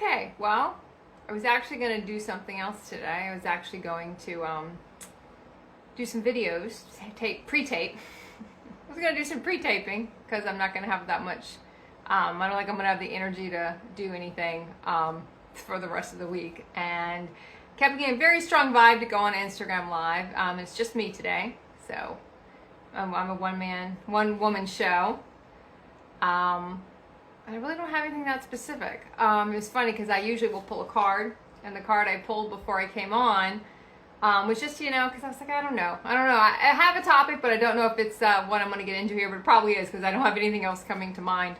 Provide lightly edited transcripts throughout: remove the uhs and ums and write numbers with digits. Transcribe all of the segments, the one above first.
Okay, well, I was actually going to do something else today. I was actually going to do some videos, pre-tape. I was going to do some pre-taping because I'm not going to have that much. I don't think I'm going to have the energy to do anything for the rest of the week. And kept getting a very strong vibe to go on Instagram Live. It's just me today, so I'm a one woman show. I really don't have anything that specific. It was funny because I usually will pull a card, and the card I pulled before I came on was just, because I was like, I don't know. I have a topic, but I don't know if it's what I'm going to get into here, but it probably is because I don't have anything else coming to mind.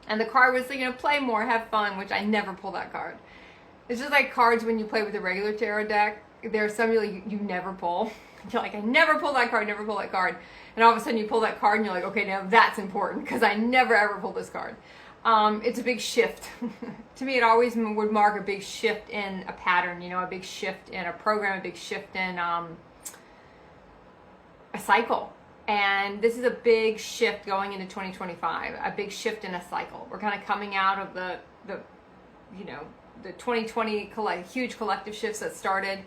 And the card was, play more, have fun, which I never pull that card. It's just like cards when you play with the regular tarot deck. There's some you never pull. You're like, I never pull that card, never pull that card. And all of a sudden you pull that card and you're like, okay, now that's important because I never ever pull this card. It's a big shift. To me, it always would mark a big shift in a pattern, a big shift in a program, a big shift in a cycle. And this is a big shift going into 2025, a big shift in a cycle. We're kind of coming out of the 2020 huge collective shifts that started,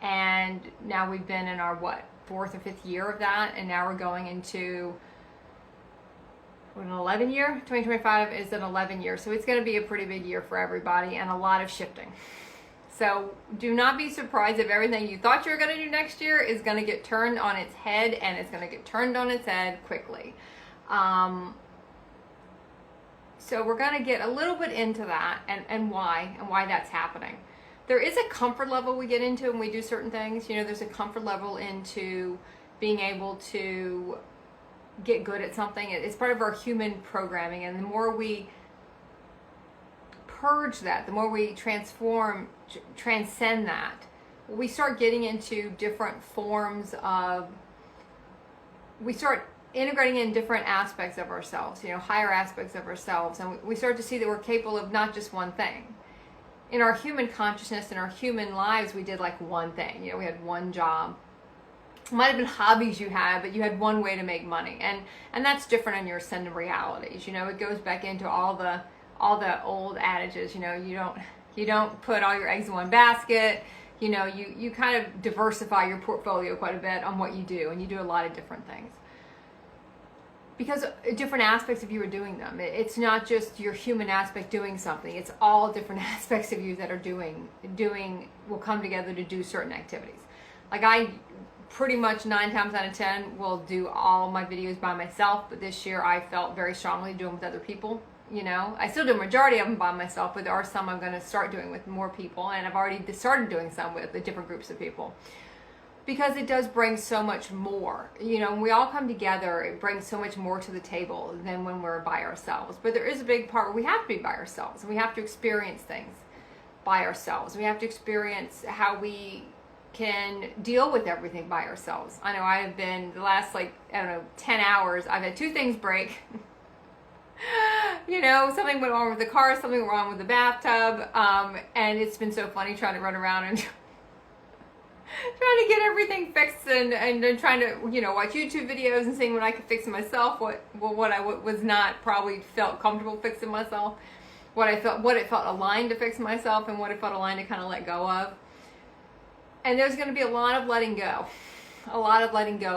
and now we've been in our fourth or fifth year of that, and now we're going into an 11 year. 2025 is an 11 year, so it's going to be a pretty big year for everybody and a lot of shifting. So do not be surprised if everything you thought you were going to do next year is going to get turned on its head, and it's going to get turned on its head quickly. So we're going to get a little bit into that and why that's happening. There is a comfort level we get into when we do certain things. There's a comfort level into being able to get good at something. It's part of our human programming, and the more we purge that, the more we transcend that, we start getting into different forms of, we start integrating in different aspects of ourselves, higher aspects of ourselves, and we start to see that we're capable of not just one thing. In our human consciousness, in our human lives, we did like one thing. We had one job. It might have been hobbies you had, but you had one way to make money, and that's different in your ascended realities. It goes back into all the old adages. You don't put all your eggs in one basket. You kind of diversify your portfolio quite a bit on what you do, and you do a lot of different things. Because different aspects of you are doing them. It's not just your human aspect doing something. It's all different aspects of you that are will come together to do certain activities. Like I pretty much 9 times out of 10 will do all my videos by myself, but this year I felt very strongly doing with other people. I still do a majority of them by myself, but there are some I'm going to start doing with more people, and I've already started doing some with the different groups of people. Because it does bring so much more. When we all come together, it brings so much more to the table than when we're by ourselves. But there is a big part where we have to be by ourselves, and we have to experience things by ourselves. We have to experience how we can deal with everything by ourselves. I know I have been, the last 10 hours, I've had 2 things break. Something went wrong with the car, something went wrong with the bathtub, and it's been so funny trying to run around and trying to get everything fixed and trying to, watch YouTube videos and seeing what I could fix myself, what I was not probably felt comfortable fixing myself, what it felt aligned to fix myself, and what it felt aligned to kind of let go of. And there's going to be a lot of letting go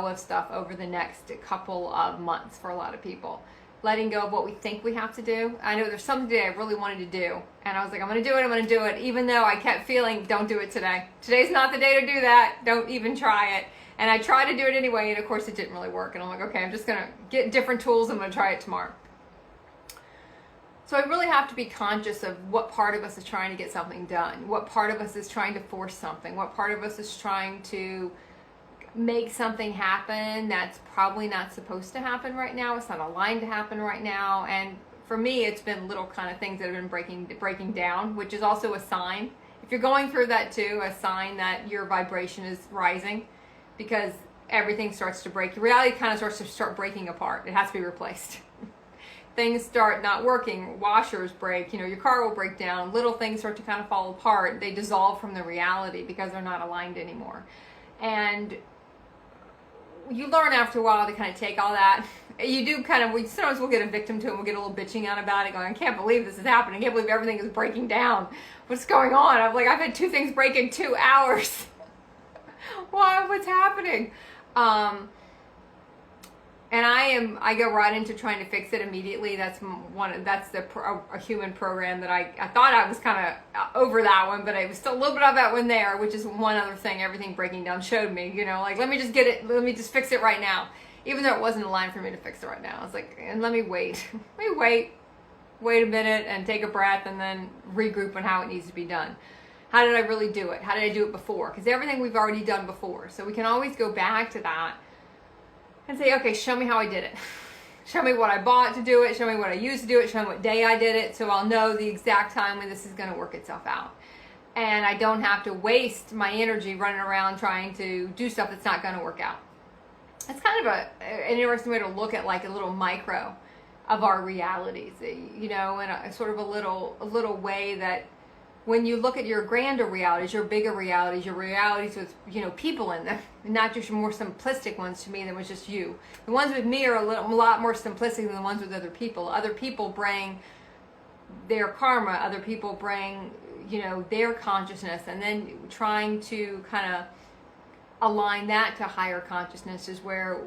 of stuff over the next couple of months for a lot of people. Letting go of what we think we have to do. I know there's something today I really wanted to do, and I was like, I'm going to do it, even though I kept feeling, don't do it today. Today's not the day to do that. Don't even try it. And I tried to do it anyway, and of course it didn't really work. And I'm like, okay, I'm just going to get different tools. I'm going to try it tomorrow. So I really have to be conscious of what part of us is trying to get something done, what part of us is trying to force something, what part of us is trying to make something happen that's probably not supposed to happen right now. It's not aligned to happen right now. And for me, it's been little kind of things that have been breaking down, which is also a sign. If you're going through that too, a sign that your vibration is rising, because everything starts to break. Reality kind of starts to start breaking apart. It has to be replaced. Things start not working. Washers break. Your car will break down. Little things start to kind of fall apart. They dissolve from the reality because they're not aligned anymore. And you learn after a while to kind of take all that. You do kind of, sometimes we'll get a victim to it and we'll get a little bitching out about it, going, I can't believe this is happening. I can't believe everything is breaking down. What's going on? I've had 2 things break in 2 hours. Why? What's happening? And I go right into trying to fix it immediately. That's a human program that I thought I was kind of over that one, but I was still a little bit of that one there, which is one other thing everything breaking down showed me, like, let me just fix it right now. Even though it wasn't a line for me to fix it right now. I was like, and let me wait. wait a minute and take a breath and then regroup on how it needs to be done. How did I really do it? How did I do it before? Because everything we've already done before. So we can always go back to that and say, okay, show me how I did it. Show me what I bought to do it. Show me what I used to do it. Show me what day I did it, so I'll know the exact time when this is going to work itself out. And I don't have to waste my energy running around trying to do stuff that's not going to work out. That's kind of an interesting way to look at, like, a little micro of our realities, and a sort of a little way that when you look at your grander realities, your bigger realities, your realities with, people in them, not just your more simplistic ones to me than was just you. The ones with me are a lot more simplistic than the ones with other people. Other people bring their karma, other people bring, their consciousness, and then trying to kind of align that to higher consciousness is where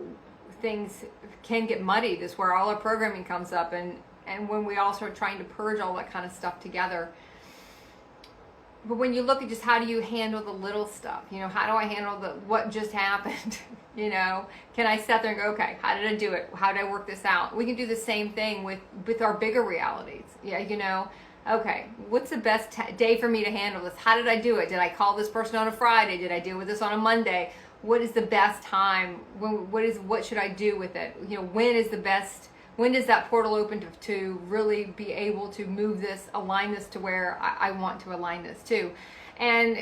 things can get muddied, is where all our programming comes up, and when we all start trying to purge all that kind of stuff together. But when you look at just how do you handle the little stuff, how do I handle what just happened? Can I sit there and go, okay, how did I do it? How did I work this out? We can do the same thing with our bigger realities. Yeah, okay, what's the best day for me to handle this? How did I do it? Did I call this person on a Friday? Did I deal with this on a Monday? What is the best time? What should I do with it? When does that portal open to really be able to move this, align this to where I want to align this to? And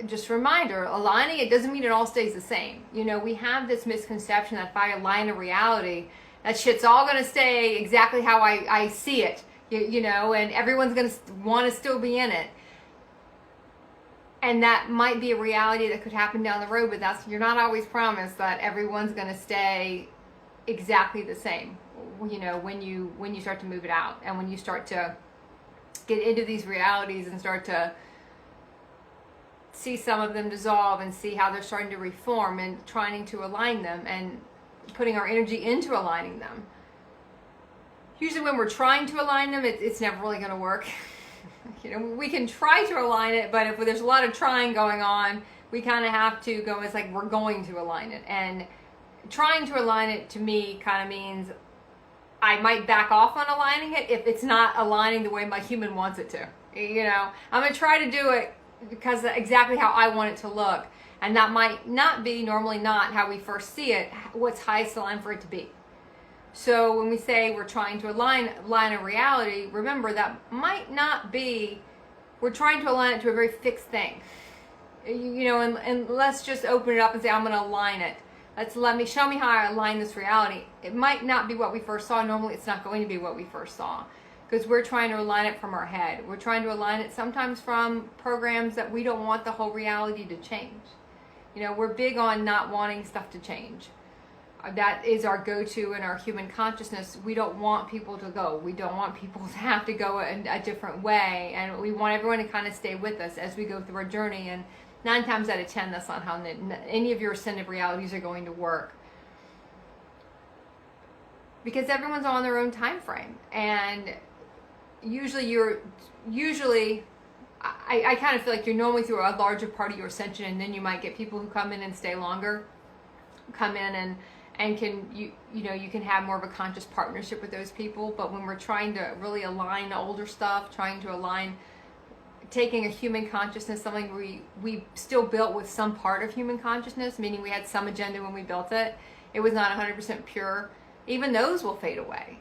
just a reminder, aligning it doesn't mean it all stays the same. We have this misconception that if I align a reality, that shit's all going to stay exactly how I see it, and everyone's going to want to still be in it. And that might be a reality that could happen down the road, but you're not always promised that everyone's going to stay exactly the same. When you start to move it out, and when you start to get into these realities and start to see some of them dissolve and see how they're starting to reform and trying to align them and putting our energy into aligning them. Usually when we're trying to align them, it's never really going to work. We can try to align it, but if there's a lot of trying going on, we kind of have to go, it's like we're going to align it. And trying to align it to me kind of means I might back off on aligning it if it's not aligning the way my human wants it to. I'm going to try to do it because exactly how I want it to look. And that might normally not how we first see it, what's highest aligned for it to be. So when we say we're trying to align a reality, remember that might not be, we're trying to align it to a very fixed thing. And let's just open it up and say, I'm going to align it. Show me how I align this reality. It might not be what we first saw. Normally it's not going to be what we first saw, because we're trying to align it from our head. We're trying to align it sometimes from programs that we don't want the whole reality to change. We're big on not wanting stuff to change. That is our go-to in our human consciousness. We don't want people to go. We don't want people to have to go a different way. And we want everyone to kind of stay with us as we go through our journey. And 9 times out of 10, that's not how any of your ascended realities are going to work. Because everyone's on their own time frame. And usually I kind of feel like you're normally through a larger part of your ascension, and then you might get people who come in and stay longer, come in and can you can have more of a conscious partnership with those people. But when we're trying to really align older stuff, trying to align taking a human consciousness, something we still built with some part of human consciousness, meaning we had some agenda when we built it. It was not 100% pure. Even those will fade away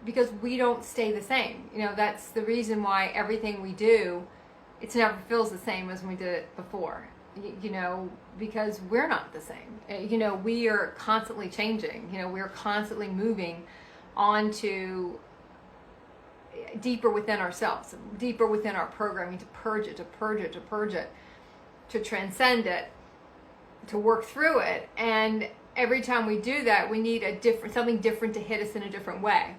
because we don't stay the same. That's the reason why everything we do, it never feels the same as when we did it before. Because we're not the same. We are constantly changing. We're constantly moving onto deeper within ourselves, deeper within our programming, to purge it, to transcend it, to work through it. And every time we do that, we need something different to hit us in a different way.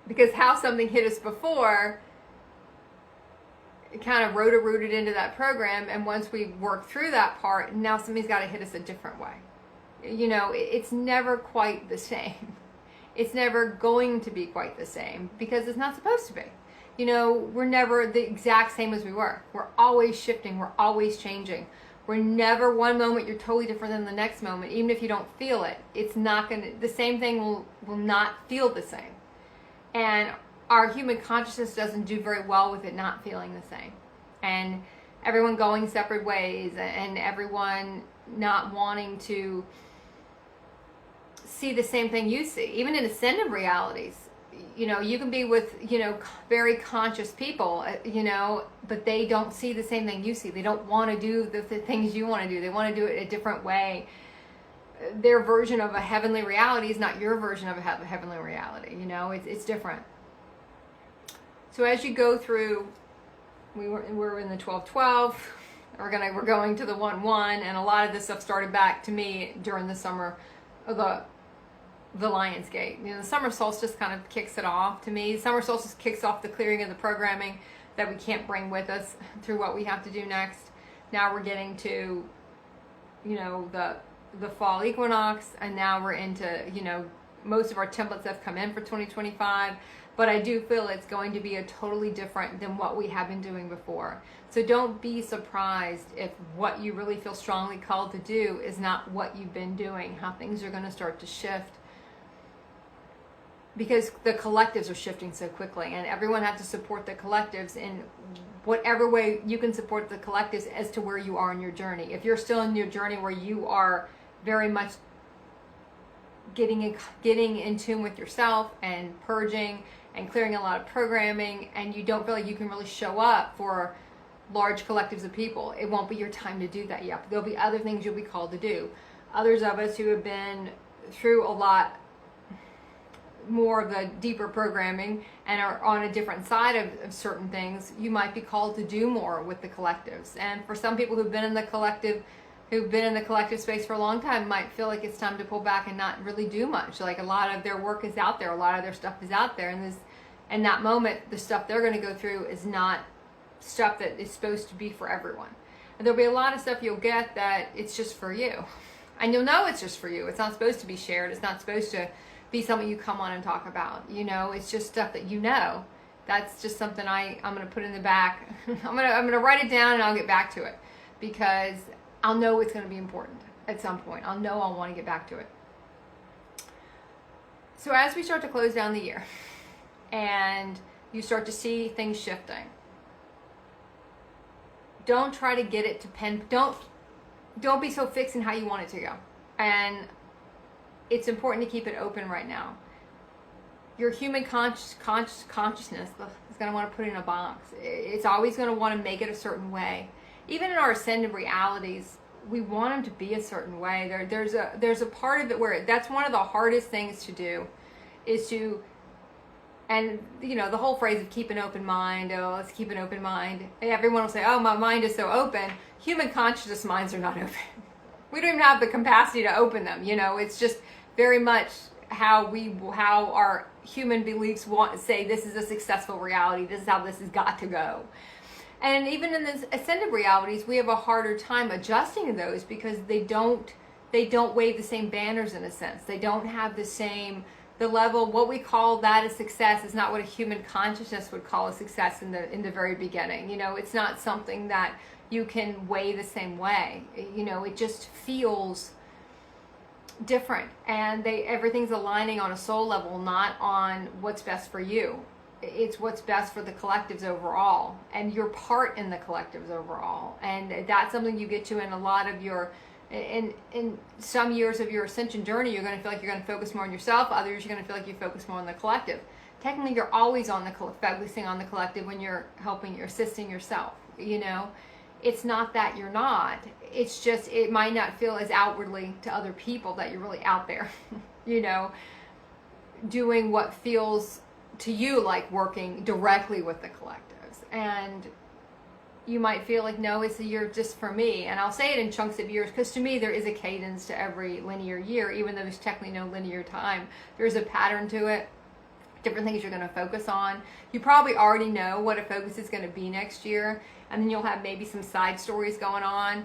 Because how something hit us before, it kind of rooted into that program, and once we work through that part, now something's got to hit us a different way. It's never quite the same. It's never going to be quite the same because it's not supposed to be. We're never the exact same as we were. We're always shifting. We're always changing. We're never one moment you're totally different than the next moment. Even if you don't feel it, it's not going to, the same thing will not feel the same. And our human consciousness doesn't do very well with it not feeling the same. And everyone going separate ways, and everyone not wanting to see the same thing you see. Even in ascended realities, you can be with, very conscious people, but they don't see the same thing you see. They don't want to do the things you want to do. They want to do it a different way. Their version of a heavenly reality is not your version of a heavenly reality. It's different. So as you go through, we're in the 12-12. We're going to the 1-1, and a lot of this stuff started back to me during the summer of the Lion's Gate. The summer solstice kind of kicks it off to me. Summer solstice kicks off the clearing of the programming that we can't bring with us through what we have to do next. Now we're getting to, the fall equinox, and now we're into, most of our templates have come in for 2025, but I do feel it's going to be a totally different than what we have been doing before. So don't be surprised if what you really feel strongly called to do is not what you've been doing, how things are going to start to shift. Because the collectives are shifting so quickly, and everyone has to support the collectives in whatever way you can support the collectives as to where you are in your journey. If you're still in your journey where you are very much getting in tune with yourself and purging and clearing a lot of programming, and you don't feel like you can really show up for large collectives of people, it won't be your time to do that yet. There'll be other things you'll be called to do. Others of us who have been through a lot more of the deeper programming and are on a different side of certain things, you might be called to do more with the collectives. And for some people who've been in the collective space for a long time, might feel like it's time to pull back and not really do much. Like, a lot of their work is out there, a lot of their stuff is out there, and in that moment, the stuff they're going to go through is not stuff that is supposed to be for everyone. And there'll be a lot of stuff you'll get that it's just for you, and you'll know it's just for you. It's not supposed to be shared. It's not supposed to be something you come on and talk about. It's just stuff that that's just something I'm going to put in the back. I'm going to write it down, and I'll get back to it, because I'll know it's going to be important at some point. I'll know I'll want to get back to it. So as we start to close down the year and you start to see things shifting, don't try to get it to don't be so fixed in how you want it to go. And it's important to keep it open right now. Your human consciousness is going to want to put it in a box. It's always going to want to make it a certain way. Even in our ascended realities, we want them to be a certain way. There's a part of it where that's one of the hardest things to do, is to, and the whole phrase of keep an open mind. Oh, let's keep an open mind. Everyone will say, oh, my mind is so open. Human consciousness minds are not open. We don't even have the capacity to open them. It's just very much how our human beliefs say this is a successful reality. This is how this has got to go. And even in the ascended realities, we have a harder time adjusting to those, because they don't wave the same banners in a sense. They don't have the level, what we call that a success is not what a human consciousness would call a success in the very beginning. It's not something that you can weigh the same way. It just feels different, and everything's aligning on a soul level, not on what's best for you. It's what's best for the collectives overall, and your part in the collectives overall. And that's something you get to in a lot of your, in some years of your ascension journey. You're going to feel like you're going to focus more on yourself. Others, you're going to feel like you focus more on the collective. Technically, you're always focusing on the collective when you're assisting yourself. It's not that you're not. It's just, it might not feel as outwardly to other people that you're really out there, doing what feels to you like working directly with the collectives. And you might feel like, no, it's a year just for me. And I'll say it in chunks of years, because to me there is a cadence to every linear year, even though there's technically no linear time. There's a pattern to it, different things you're going to focus on. You probably already know what a focus is going to be next year, and then you'll have maybe some side stories going on,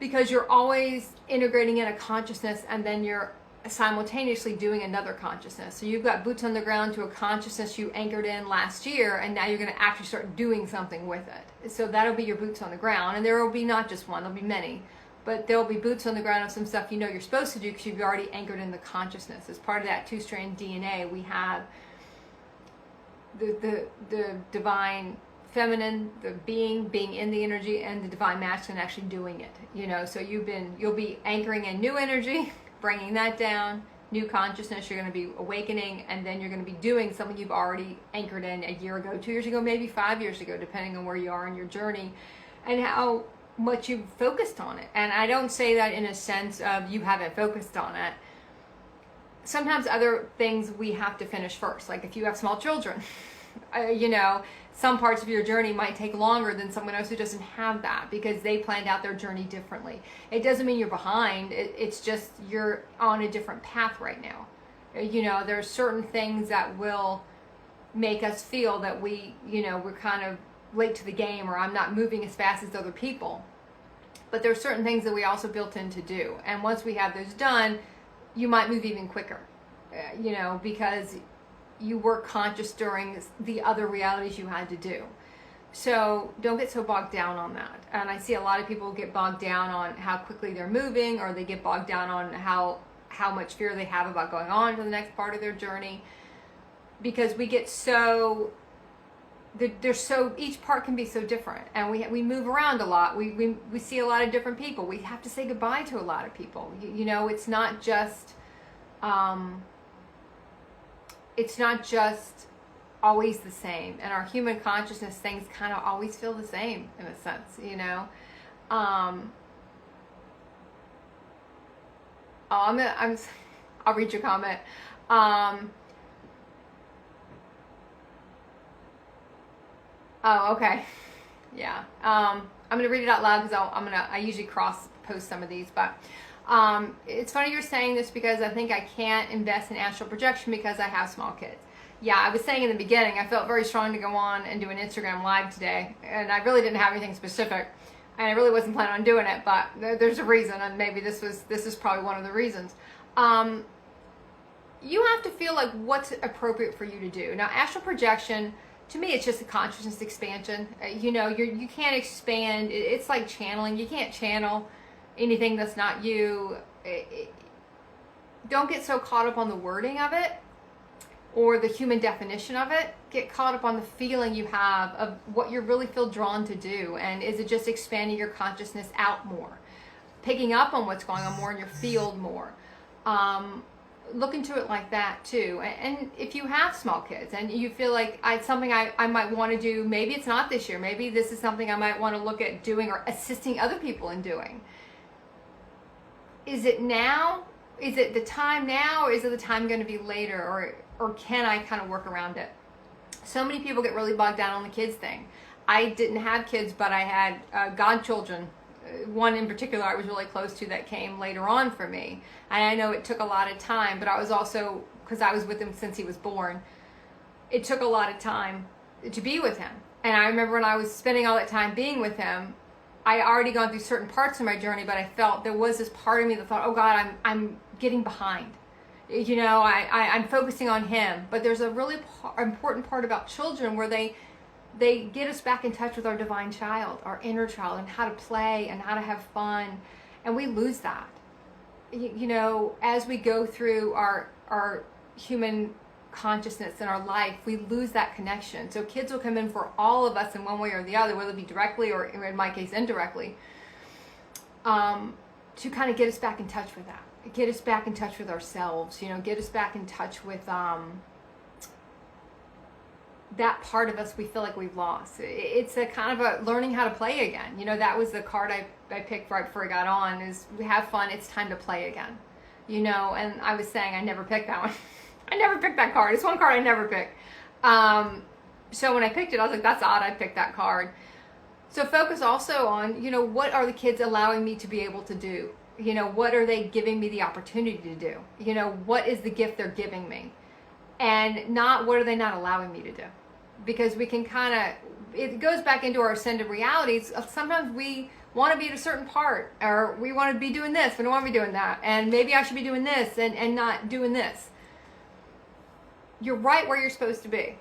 because you're always integrating in a consciousness and then you're simultaneously doing another consciousness. So you've got boots on the ground to a consciousness you anchored in last year, and now you're going to actually start doing something with it. So that'll be your boots on the ground, and there will be not just one, there'll be many, but there'll be boots on the ground of some stuff you know you're supposed to do because you've already anchored in the consciousness. As part of that two-strand DNA, we have the divine feminine, the being in the energy, and the divine masculine actually doing it. You know, so you'll be anchoring in new energy, bringing that down, new consciousness, you're going to be awakening, and then you're going to be doing something you've already anchored in a year ago, 2 years ago, maybe 5 years ago, depending on where you are in your journey and how much you've focused on it. And I don't say that in a sense of you haven't focused on it. Sometimes other things we have to finish first, like if you have small children, you know, some parts of your journey might take longer than someone else who doesn't have that, because they planned out their journey differently. It doesn't mean you're behind. It's just you're on a different path right now. You know, there's certain things that will make us feel that we're kind of late to the game, or I'm not moving as fast as other people. But there's certain things that we also built in to do. And once we have those done, you might move even quicker, you know, because you were conscious during the other realities you had to do. So don't get so bogged down on that. And I see a lot of people get bogged down on how quickly they're moving, or they get bogged down on how much fear they have about going on to the next part of their journey, because we get so each part can be so different, and we move around a lot. We see a lot of different people. We have to say goodbye to a lot of people. You know, it's not just always the same. And our human consciousness, things kind of always feel the same in a sense, you know. I'll read your comment. Oh, okay. Yeah. I'm going to read it out loud because I usually cross post some of these, but it's funny you're saying this, because I think I can't invest in astral projection because I have small kids. Yeah, I was saying in the beginning, I felt very strong to go on and do an Instagram live today, and I really didn't have anything specific, and I really wasn't planning on doing it, but there's a reason, and maybe this is probably one of the reasons. You have to feel like what's appropriate for you to do. Now, astral projection, to me, it's just a consciousness expansion. You know, you can't expand. It's like channeling. You can't channel anything that's not you. Don't get so caught up on the wording of it or the human definition of it. Get caught up on the feeling you have of what you really feel drawn to do. And is it just expanding your consciousness out more? Picking up on what's going on more in your field more. Look into it like that too. And if you have small kids and you feel like it's something I might want to do, maybe it's not this year, maybe this is something I might want to look at doing or assisting other people in doing. Is it now? Is it the time now, or is it the time going to be later, or can I kind of work around it? So many people get really bogged down on the kids thing. I didn't have kids, but I had godchildren. One in particular I was really close to that came later on for me. And I know it took a lot of time, but I was also, because I was with him since he was born, it took a lot of time to be with him. And I remember when I was spending all that time being with him, I had already gone through certain parts of my journey, but I felt there was this part of me that thought, oh God, I'm getting behind. You know, I'm focusing on him. But there's a really important part about children where they get us back in touch with our divine child, our inner child, and how to play and how to have fun. And we lose that. You know, as we go through our human consciousness in our life, we lose that connection. So kids will come in for all of us in one way or the other, whether it be directly or in my case indirectly, to kind of get us back in touch with that. Get us back in touch with ourselves, you know, get us back in touch with that part of us we feel like we've lost. It's a kind of a learning how to play again. You know, that was the card I picked right before I got on, is we have fun, it's time to play again. You know, and I was saying I never picked that one. I never picked that card. It's one card I never picked. So when I picked it, I was like, that's odd I picked that card. So focus also on, what are the kids allowing me to be able to do? What are they giving me the opportunity to do? What is the gift they're giving me? And not what are they not allowing me to do? Because we can it goes back into our ascended realities. Sometimes we want to be at a certain part, or we want to be doing this, we don't want to be doing that, and maybe I should be doing this and not doing this. You're right where you're supposed to be.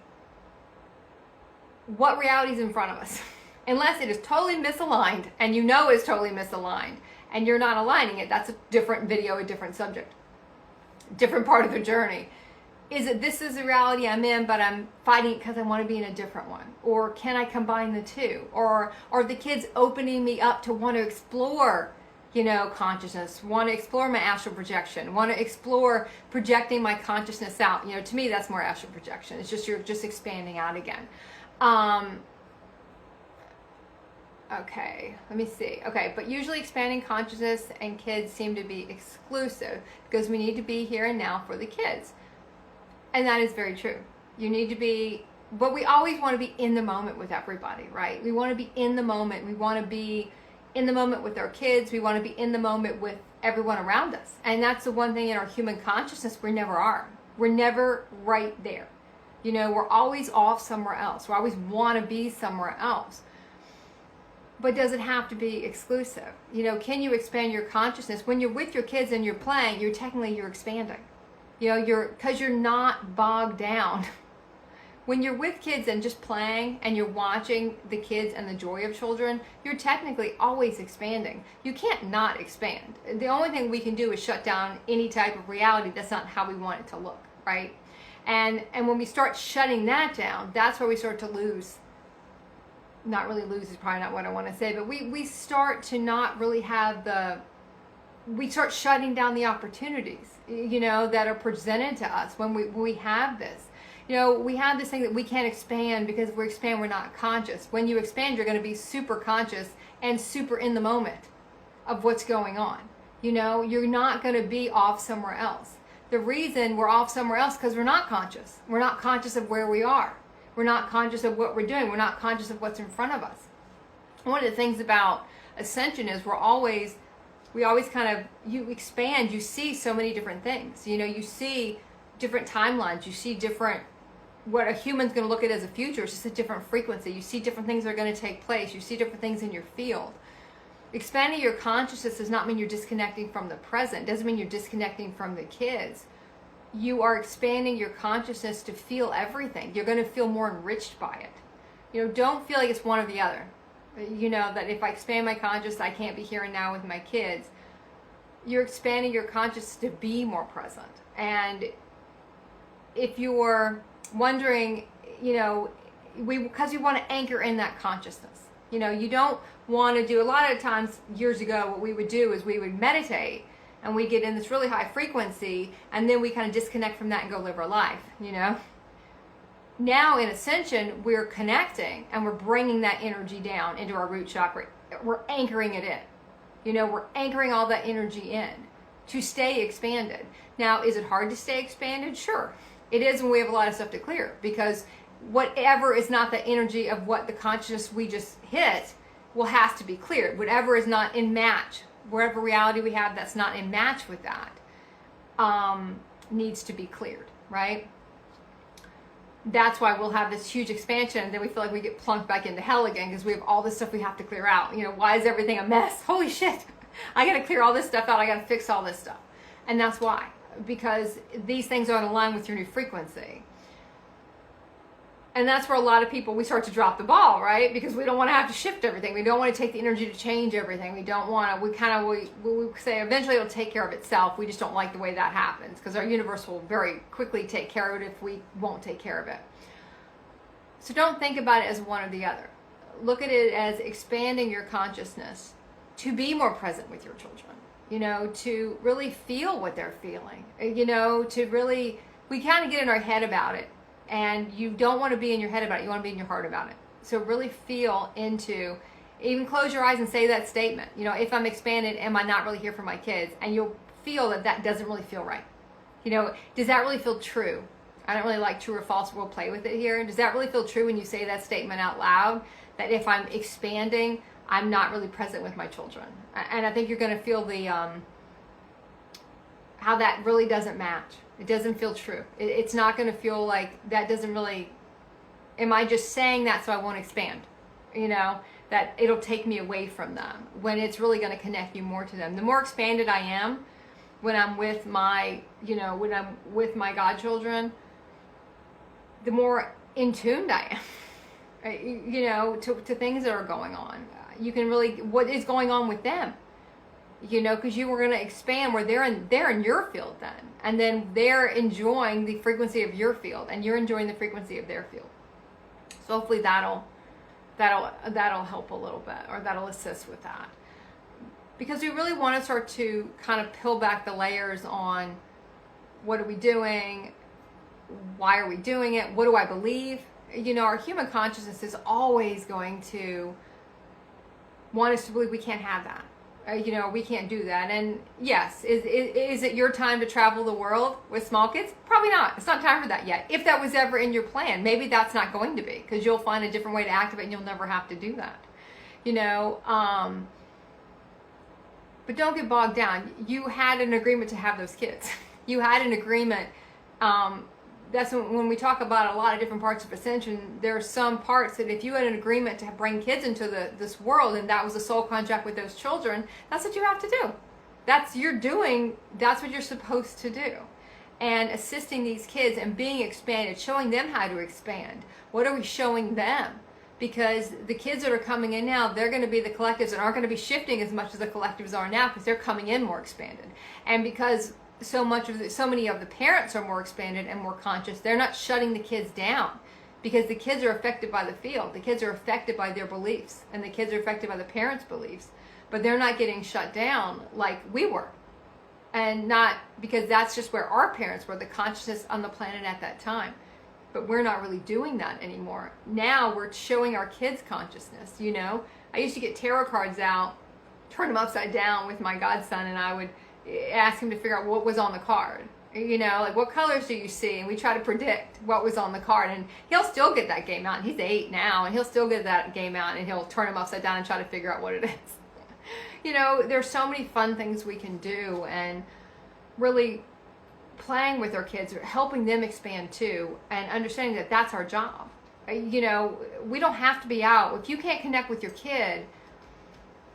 What reality is in front of us? Unless it is totally misaligned, and it's totally misaligned, and you're not aligning it, that's a different video, a different subject, different part of the journey. Is it this is the reality I'm in, but I'm fighting it because I want to be in a different one? Or can I combine the two? Or are the kids opening me up to want to explore, consciousness, want to explore my astral projection, want to explore projecting my consciousness out? To me, that's more astral projection. It's just, you're just expanding out again. Okay, let me see. Okay, but usually expanding consciousness and kids seem to be exclusive because we need to be here and now for the kids. And that is very true. You need to be, but we always want to be in the moment with everybody, right? We want to be in the moment. We want to be in the moment with our kids. We want to be in the moment with everyone around us. And that's the one thing in our human consciousness we never are. We're never right there. We're always off somewhere else. We always want to be somewhere else. But does it have to be exclusive? Can you expand your consciousness? When you're with your kids and you're playing, you're expanding. Because you're not bogged down. When you're with kids and just playing and you're watching the kids and the joy of children, you're technically always expanding. You can't not expand. The only thing we can do is shut down any type of reality that's not how we want it to look, right? And when we start shutting that down, that's where we start to lose. Not really lose is probably not what I want to say, but we start to not really have we start shutting down the opportunities, that are presented to us when we have this. We have this thing that we can't expand because if we expand, we're not conscious. When you expand, you're going to be super conscious and super in the moment of what's going on. You're not going to be off somewhere else. The reason we're off somewhere else because we're not conscious. We're not conscious of where we are. We're not conscious of what we're doing. We're not conscious of what's in front of us. One of the things about ascension is we always you expand, you see so many different things. You see different timelines, you see what a human's going to look at as a future. It's just a different frequency. You see different things that are going to take place. You see different things in your field. Expanding your consciousness does not mean you're disconnecting from the present. It doesn't mean you're disconnecting from the kids. You are expanding your consciousness to feel everything. You're going to feel more enriched by it. Don't feel like it's one or the other. That if I expand my consciousness, I can't be here and now with my kids. You're expanding your consciousness to be more present. And if you're wondering, because you want to anchor in that consciousness. You don't want to do, a lot of times years ago, what we would do is we would meditate and we get in this really high frequency and then we kind of disconnect from that and go live our life, Now in Ascension, we're connecting and we're bringing that energy down into our root chakra. We're anchoring it in. We're anchoring all that energy in to stay expanded. Now, is it hard to stay expanded? Sure. It is when we have a lot of stuff to clear, because whatever is not the energy of what the consciousness we just hit will have to be cleared. Whatever is not in match, whatever reality we have that's not in match with that, needs to be cleared, right? That's why we'll have this huge expansion and then we feel like we get plunked back into hell again because we have all this stuff we have to clear out. Why is everything a mess? Holy shit, I got to clear all this stuff out. I got to fix all this stuff. And that's why, because these things aren't aligned with your new frequency. And that's where a lot of people, we start to drop the ball, right? Because we don't want to have to shift everything. We don't want to take the energy to change everything. We don't want to, we say eventually it'll take care of itself. We just don't like the way that happens because our universe will very quickly take care of it if we won't take care of it. So don't think about it as one or the other. Look at it as expanding your consciousness to be more present with your children, to really feel what they're feeling, to really, we kind of get in our head about it. And you don't want to be in your head about it. You want to be in your heart about it. So really feel into, even close your eyes and say that statement. If I'm expanded, am I not really here for my kids? And you'll feel that doesn't really feel right. Does that really feel true? I don't really like true or false. We'll play with it here. Does that really feel true when you say that statement out loud? that if I'm expanding, I'm not really present with my children. And I think you're going to feel the how that really doesn't match. It doesn't feel true. It's not going to feel like that doesn't really, am I just saying that so I won't expand? You know, that it'll take me away from them, when it's really going to connect you more to them. The more expanded I am when I'm with my, you know, when I'm with my godchildren, the more in tuned I am, you know, to things that are going on. You can really, what is going on with them, you know, because you were going to expand where they're in your field then, and then they're enjoying the frequency of your field, and you're enjoying the frequency of their field. So hopefully that'll help a little bit, or that'll assist with that, because we really want to start to kind of peel back the layers on what are we doing, why are we doing it, what do I believe. You know, our human consciousness is always going to want us to believe we can't have that. You know, we can't do that. And yes, is it your time to travel the world with small kids? Probably not. It's not time for that yet. If that was ever in your plan, maybe that's not going to be, because you'll find a different way to activate and you'll never have to do that. You know, but don't get bogged down. You had an agreement to have those kids. You had an agreement. That's when we talk about a lot of different parts of ascension, there are some parts that if you had an agreement to bring kids into this world, and that was a soul contract with those children, that's what you have to do. That's what you're supposed to do. And assisting these kids and being expanded, showing them how to expand. What are we showing them? Because the kids that are coming in now, they're going to be the collectives that aren't going to be shifting as much as the collectives are now, because they're coming in more expanded. And because so many of the parents are more expanded and more conscious, they're not shutting the kids down, because the kids are affected by the field. The kids are affected by their beliefs, and the kids are affected by the parents' beliefs, but they're not getting shut down like we were. And not because that's just where our parents were, the consciousness on the planet at that time. But we're not really doing that anymore. Now we're showing our kids consciousness, you know. I used to get tarot cards out, turn them upside down with my godson, and I would ask him to figure out what was on the card. You know, like, what colors do you see? And we try to predict what was on the card. And he'll still get that game out. And he's 8 now, and he'll still get that game out, and he'll turn them upside down and try to figure out what it is. You know, there's so many fun things we can do, and really playing with our kids, helping them expand too, and understanding that that's our job. You know, we don't have to be out. If you can't connect with your kid,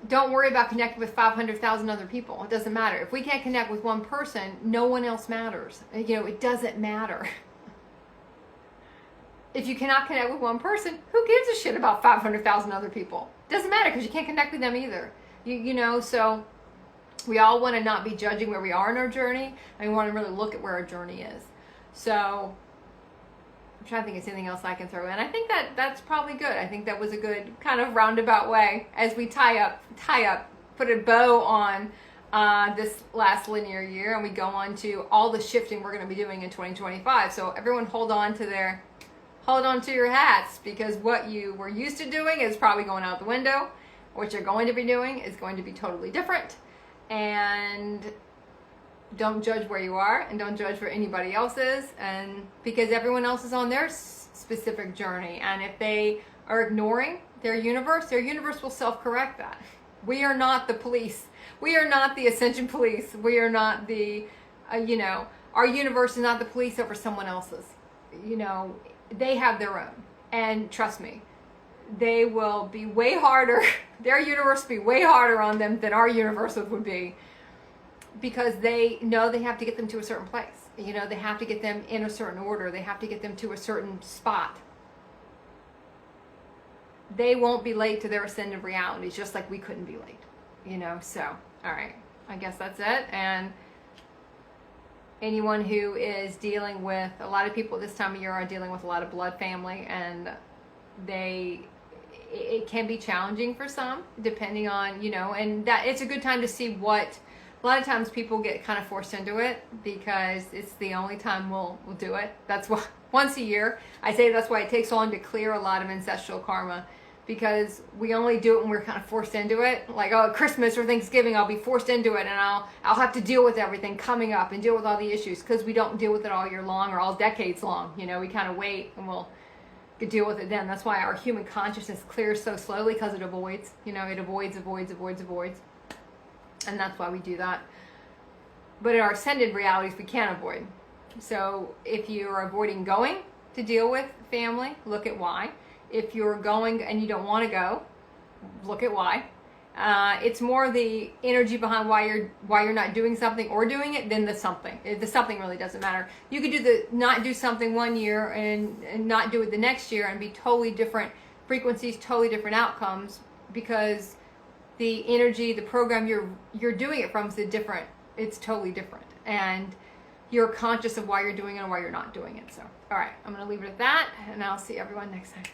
don't worry about connecting with 500,000 other people. It doesn't matter. If we can't connect with one person, no one else matters. You know, it doesn't matter. If you cannot connect with one person, who gives a shit about 500,000 other people? It doesn't matter, because you can't connect with them either. You know, so we all want to not be judging where we are in our journey, and we want to really look at where our journey is. So I'm trying to think of anything else I can throw in. I think that's probably good. I think that was a good kind of roundabout way as we tie up, put a bow on this last linear year, and we go on to all the shifting we're going to be doing in 2025. So everyone hold on to your hats, because what you were used to doing is probably going out the window. What you're going to be doing is going to be totally different. And don't judge where you are, and don't judge where anybody else is, and because everyone else is on their specific journey. And if they are ignoring their universe will self-correct that. We are not the police. We are not the Ascension Police. We are not the, you know, our universe is not the police over someone else's. You know, they have their own. And trust me, they will be way harder. Their universe will be way harder on them than our universe would be, because they know they have to get them to a certain place. You know, they have to get them in a certain order. They have to get them to a certain spot. They won't be late to their ascended realities, just like we couldn't be late. You know, so, all right. I guess that's it. And anyone who is dealing with, a lot of people this time of year are dealing with a lot of blood family, and it can be challenging for some, depending on, you know, and that it's a good time to see what, a lot of times people get kind of forced into it, because it's the only time we'll do it. That's why, once a year, I say that's why it takes so long to clear a lot of ancestral karma, because we only do it when we're kind of forced into it. Like, oh, Christmas or Thanksgiving, I'll be forced into it, and I'll have to deal with everything coming up and deal with all the issues, because we don't deal with it all year long or all decades long. You know, we kind of wait, and we'll deal with it then. That's why our human consciousness clears so slowly, because it avoids. You know, it avoids. And that's why we do that. But in our ascended realities, we can't avoid. So if you're avoiding going to deal with family, look at why. If you're going and you don't want to go, look at why. It's more the energy behind why you're not doing something or doing it than the something. The something really doesn't matter. You could do the not do something one year and not do it the next year and be totally different frequencies, totally different outcomes, because the energy, the program you're doing it from is different. It's totally different, and you're conscious of why you're doing it and why you're not doing it. So, all right, I'm going to leave it at that, and I'll see everyone next time.